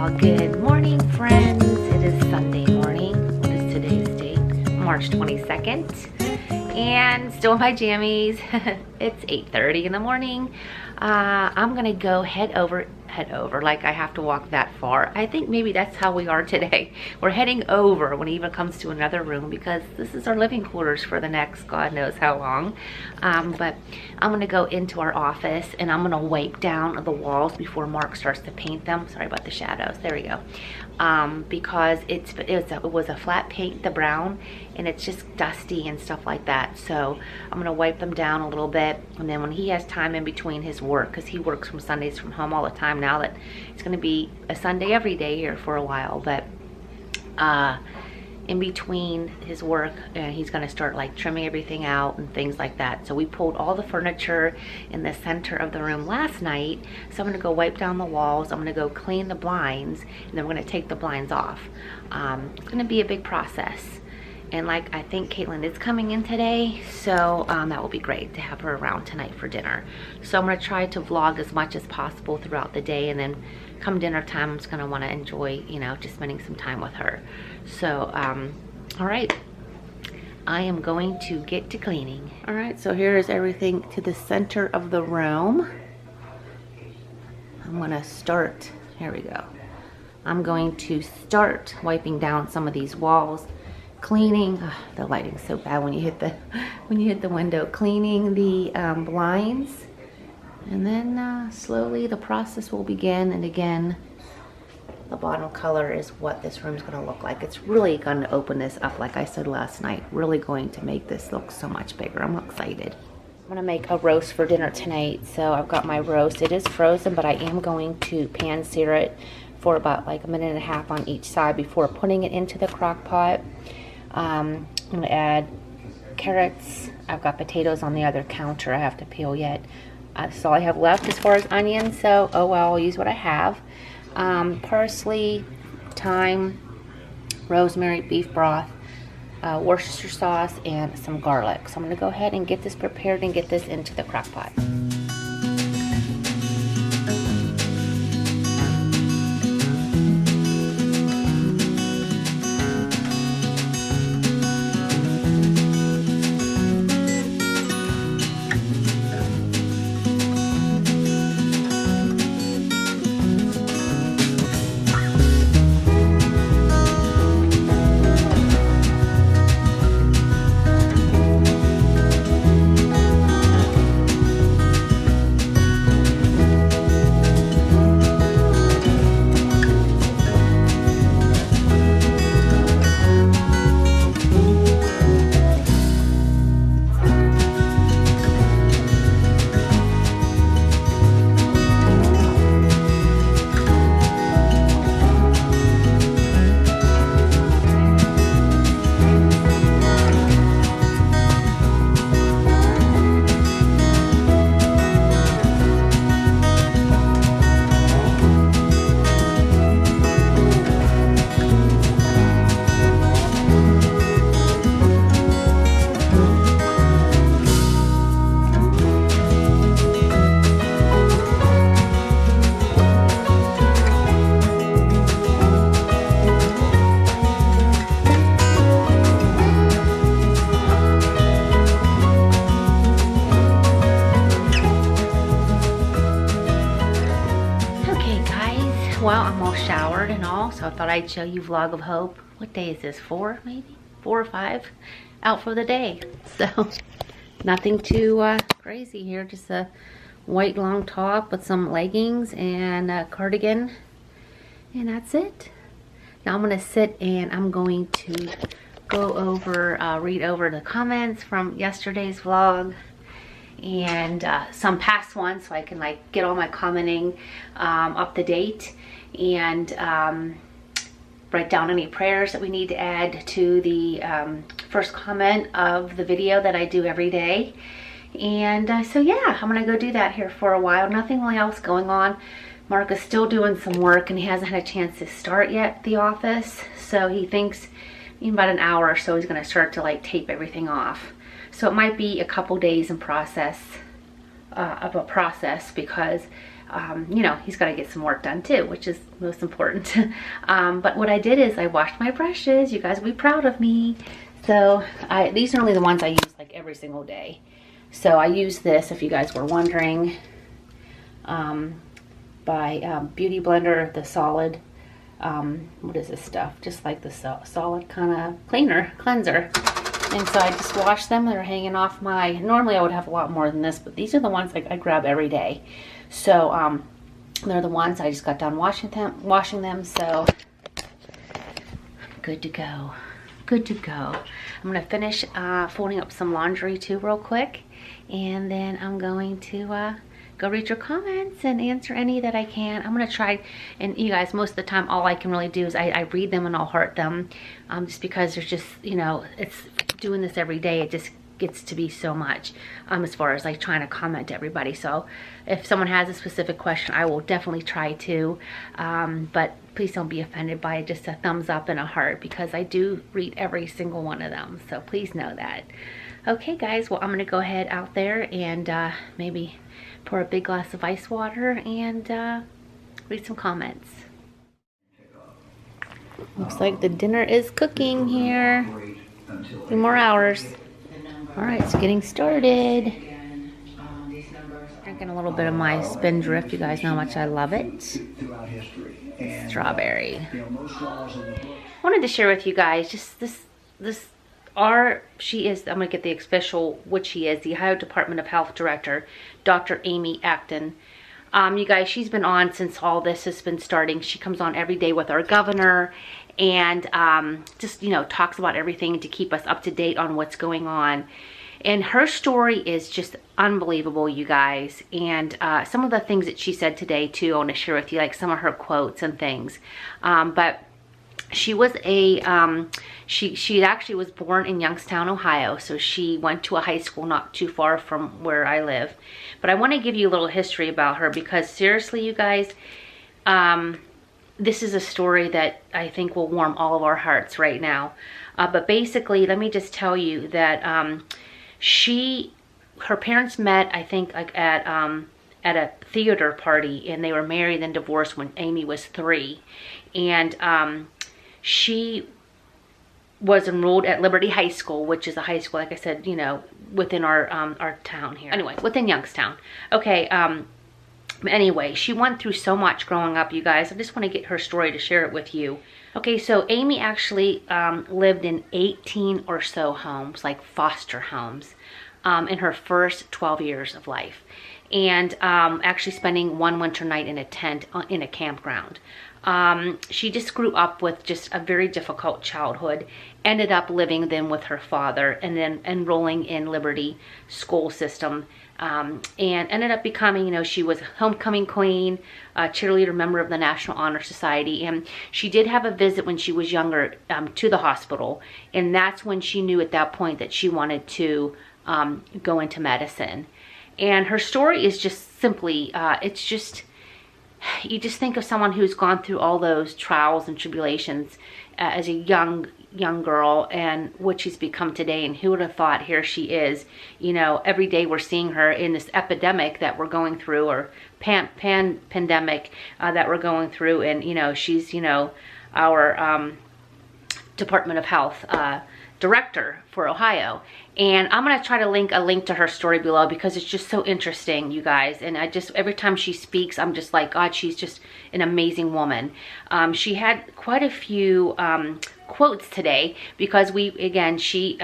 Well, good morning, friends. It is Sunday morning. What is today's date? March 22nd. And still in my jammies. It's 8:30 in the morning. I'm gonna go head over, like I have to walk that far. I think maybe that's how we are today. We're heading over when it even comes to another room because this is our living quarters for the next God knows how long. But I'm gonna go into our office and I'm gonna wipe down the walls before Mark starts to paint them. Sorry about the shadows, there we go. Because it was a flat paint, the brown, and it's just dusty and stuff like that. So I'm gonna wipe them down a little bit, and then when he has time in between his work, because he works from Sundays from home all the time now that it's gonna be a Sunday every day here for a while, but in between his work, he's gonna start like trimming everything out and things like that. So we pulled all the furniture in the center of the room last night. So I'm gonna go wipe down the walls. I'm gonna go clean the blinds, and then we're gonna take the blinds off. It's gonna be a big process. And like, I think Caitlin is coming in today, so that will be great to have her around tonight for dinner. So I'm gonna try to vlog as much as possible throughout the day, and then come dinner time, I'm just gonna wanna enjoy, you know, just spending some time with her. So, all right, I am going to get to cleaning. All right, so here is everything to the center of the room. I'm gonna start, here we go. I'm going to start wiping down some of these walls, cleaning, the lighting's so bad when you hit the window, cleaning the blinds, and then slowly the process will begin. And again, the bottom color is what this room's gonna look like. It's really gonna open this up, like I said last night, really going to make this look so much bigger. I'm excited. I'm gonna make a roast for dinner tonight. So I've got my roast. It is frozen, but I am going to pan sear it for about like a minute and a half on each side before putting it into the crock pot. I'm gonna add carrots. I've got potatoes on the other counter I have to peel yet. That's all I have left as far as onions, so oh well, I'll use what I have. Parsley, thyme, rosemary, beef broth, Worcestershire sauce, and some garlic. So I'm gonna go ahead and get this prepared and get this into the crock pot. Well, I'm all showered and all, so I thought I'd show you Vlog of Hope. What day is this? 4 maybe? 4 or 5? Out for the day. So, nothing too crazy here. Just a white long top with some leggings and a cardigan. And that's it. Now I'm going to sit and I'm going to go over, read over the comments from yesterday's vlog. And some past ones, so I can like get all my commenting up to date, and write down any prayers that we need to add to the first comment of the video that I do every day. And so yeah, I'm gonna go do that here for a while. Nothing really else going on. Mark is still doing some work and he hasn't had a chance to start yet at the office, so he thinks in about an hour or so he's gonna start to like tape everything off. So it might be a couple days in process, because you know, he's got to get some work done too, which is most important. But what I did is I washed my brushes. You guys will be proud of me. So these are only the ones I use like every single day. So I use this, if you guys were wondering, by Beauty Blender, the solid, what is this stuff? Just like the solid kind of cleanser. And so I just wash them. They're hanging off my, normally I would have a lot more than this, but these are the ones I grab every day. So they're the ones I just got done washing them. So good to go. Good to go. I'm gonna finish folding up some laundry too real quick, and then I'm going to go read your comments and answer any that I can. I'm gonna try, and you guys, most of the time all I can really do is I read them and I'll heart them, just because there's just, you know, it's doing this every day, it just gets to be so much as far as like trying to comment to everybody. So if someone has a specific question, I will definitely try to, but please don't be offended by it, just a thumbs up and a heart, because I do read every single one of them, so please know that. Okay guys, well I'm gonna go ahead out there and maybe pour a big glass of ice water and read some comments. Looks like the dinner is cooking here. 2 more hours. All right, it's getting started. Drinking a little bit of my Spindrift. You guys know how much I love it. Strawberry. Wanted to share with you guys just she is, I'm gonna get the official, what she is, the Ohio Department of Health Director, Dr. Amy Acton. You guys, she's been on since all this has been starting. She comes on every day with our governor and just, you know, talks about everything to keep us up to date on what's going on. And her story is just unbelievable, you guys. And some of the things that she said today too, I want to share with you, like some of her quotes and things. But she was she actually was born in Youngstown, Ohio. So she went to a high school not too far from where I live. But I want to give you a little history about her, because seriously, you guys, this is a story that I think will warm all of our hearts right now. But basically, let me just tell you that her parents met, I think, like at a theater party, and they were married and divorced when Amy was 3. And she was enrolled at Liberty High School, which is a high school, like I said, you know, within our town here. Anyway, within Youngstown. Okay, anyway, she went through so much growing up, you guys. I just want to get her story to share it with you. Okay, so Amy actually lived in 18 or so homes, like foster homes, in her first 12 years of life. And actually spending one winter night in a tent in a campground. She just grew up with just a very difficult childhood, ended up living then with her father, and then enrolling in Liberty school system, and ended up becoming, you know, she was homecoming queen, a cheerleader, member of the National Honor Society. And she did have a visit when she was younger to the hospital, and that's when she knew at that point that she wanted to go into medicine. And her story is just simply, it's just, you just think of someone who's gone through all those trials and tribulations as a young girl, and what she's become today. And who would have thought, here she is, you know, every day we're seeing her in this epidemic that we're going through, or pandemic that we're going through. And, you know, she's, you know, our Department of Health director for Ohio. And I'm going to try to link a link to her story below, because it's just so interesting, you guys. And I just, every time she speaks, I'm just like, God, she's just an amazing woman. She had quite a few quotes today, because she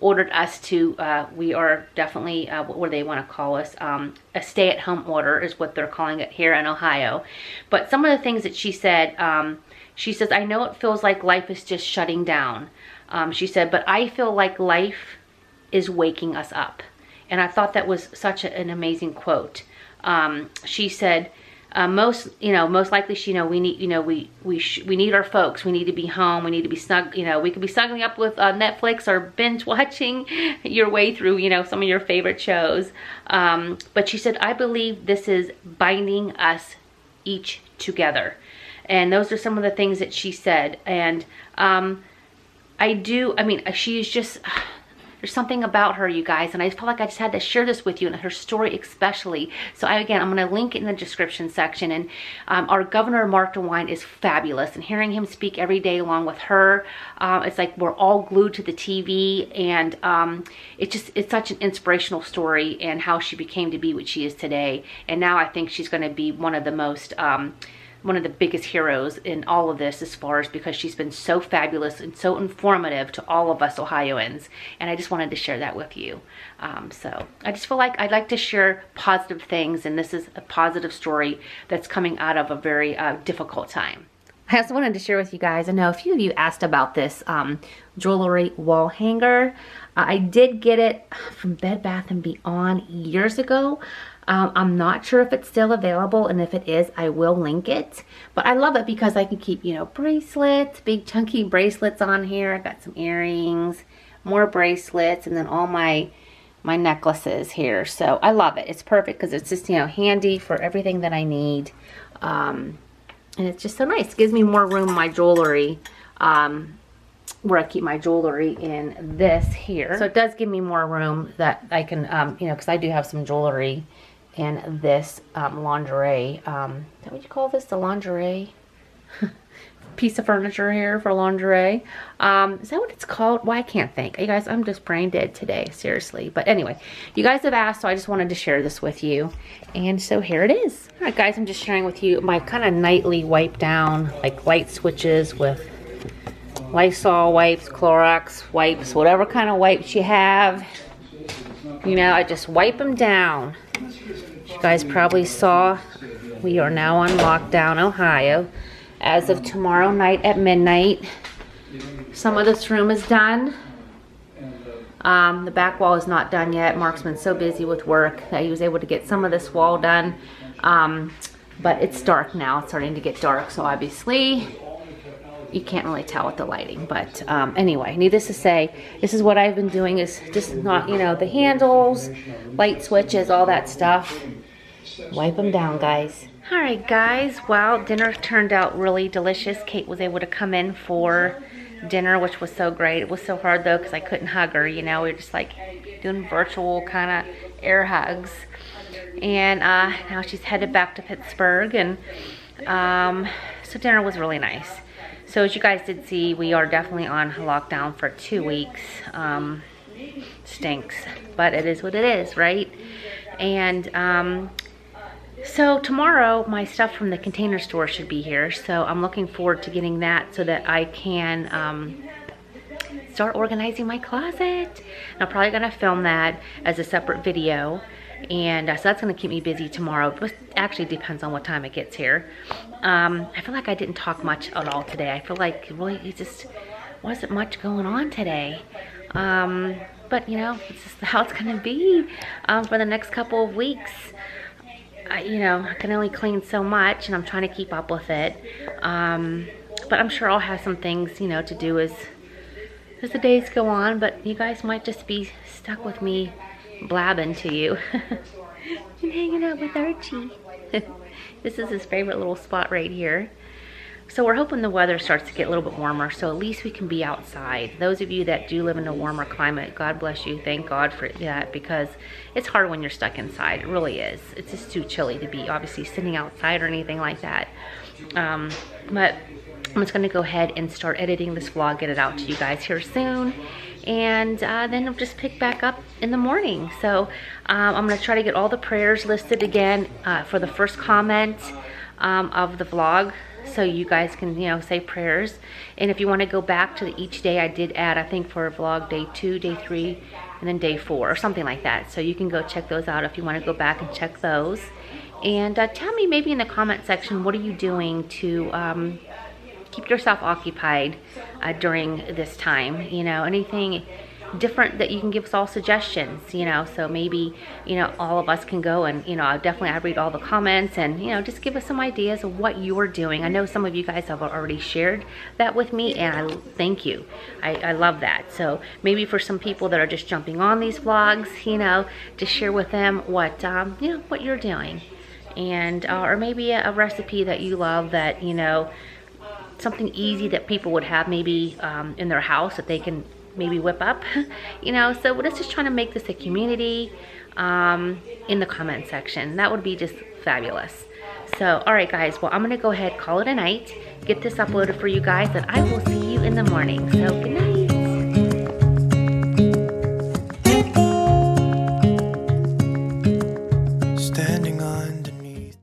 ordered us to, we are definitely, what do they want to call us? A stay-at-home order is what they're calling it here in Ohio. But some of the things that she said, she says, I know it feels like life is just shutting down. She said, but I feel like life is waking us up. And I thought that was such an amazing quote. She said, most likely, we need, we need our folks. We need to be home. We need to be snug. You know, we could be snuggling up with Netflix or binge watching your way through, you know, some of your favorite shows. But she said, I believe this is binding us each together. And those are some of the things that she said. And she's just, there's something about her, you guys, and I felt like I just had to share this with you, and her story especially. So again, I'm going to link it in the description section. And our governor, Mark DeWine, is fabulous, and hearing him speak every day along with her, it's like we're all glued to the TV, and it's such an inspirational story, and how she became to be what she is today. And now I think she's going to be one of the most one of the biggest heroes in all of this, as far as, because she's been so fabulous and so informative to all of us Ohioans, and I just wanted to share that with you. So I just feel like I'd like to share positive things, and this is a positive story that's coming out of a very difficult time. I also wanted to share with you guys, I know a few of you asked about this jewelry wall hanger. I did get it from Bed Bath & Beyond years ago. I'm not sure if it's still available, and if it is, I will link it. But I love it because I can keep, you know, bracelets, big chunky bracelets on here. I got some earrings, more bracelets, and then all my necklaces here. So I love it. It's perfect because it's just, you know, handy for everything that I need. And it's just so nice. It gives me more room in my jewelry, where I keep my jewelry in this here. So it does give me more room that I can, you know, because I do have some jewelry in this lingerie. Is that what you call this? The lingerie? Piece of furniture here for lingerie. Is that what it's called? Well, I can't think. You guys, I'm just brain dead today, seriously. But anyway, you guys have asked, so I just wanted to share this with you. And so here it is. All right, guys, I'm just sharing with you my kind of nightly wipe down, like light switches with Lysol wipes, Clorox wipes, whatever kind of wipes you have. You know, I just wipe them down. You guys probably saw, we are now on lockdown, Ohio, as of tomorrow night at midnight. Some of this room is done. The back wall is not done yet. Mark's been so busy with work that he was able to get some of this wall done. But it's dark now. It's starting to get dark, so obviously you can't really tell with the lighting. But anyway, needless to say, this is what I've been doing, is just not, you know, the handles, light switches, all that stuff. Wipe them down, guys. All right, guys, well, dinner turned out really delicious. Kate was able to come in for dinner, which was so great. It was so hard, though, because I couldn't hug her. You know, we were just like doing virtual kind of air hugs. And now she's headed back to Pittsburgh, and so dinner was really nice. So as you guys did see, we are definitely on lockdown for 2 weeks. Stinks, but it is what it is, right? And so tomorrow, my stuff from the Container Store should be here. So I'm looking forward to getting that so that I can start organizing my closet. And I'm probably going to film that as a separate video. And so that's going to keep me busy tomorrow. But actually depends on what time it gets here. I feel like I didn't talk much at all today. I feel like really it just wasn't much going on today. But you know, it's just how it's going to be for the next couple of weeks. You know, I can only clean so much, and I'm trying to keep up with it. But I'm sure I'll have some things, you know, to do as the days go on. But you guys might just be stuck with me blabbing to you. I'm hanging out with Archie. This is his favorite little spot right here. So we're hoping the weather starts to get a little bit warmer, so at least we can be outside. Those of you that do live in a warmer climate, God bless you. Thank God for that, because it's hard when you're stuck inside. It really is. It's just too chilly to be obviously sitting outside or anything like that. But I'm just going to go ahead and start editing this vlog, get it out to you guys here soon. And then I'll just pick back up in the morning. So I'm going to try to get all the prayers listed again for the first comment of the vlog, so you guys can, you know, say prayers. And if you want to go back to each day, I did add, I think, for vlog day 2, day 3, and then day 4, or something like that. So you can go check those out if you want to go back and check those. And tell me maybe in the comment section, what are you doing to keep yourself occupied during this time? You know, anything different that you can give us all suggestions, you know. So maybe, you know, all of us can go and, you know, I read all the comments, and, you know, just give us some ideas of what you're doing. I know some of you guys have already shared that with me, and I thank you. I love that. So maybe for some people that are just jumping on these vlogs, you know, to share with them what you know, what you're doing, and or maybe a recipe that you love, that, you know, something easy that people would have maybe in their house that they can maybe whip up, you know. So let's just try to make this a community in the comment section. That would be just fabulous. So, all right, guys. Well, I'm going to go ahead, call it a night, get this uploaded for you guys, and I will see you in the morning. So, good night.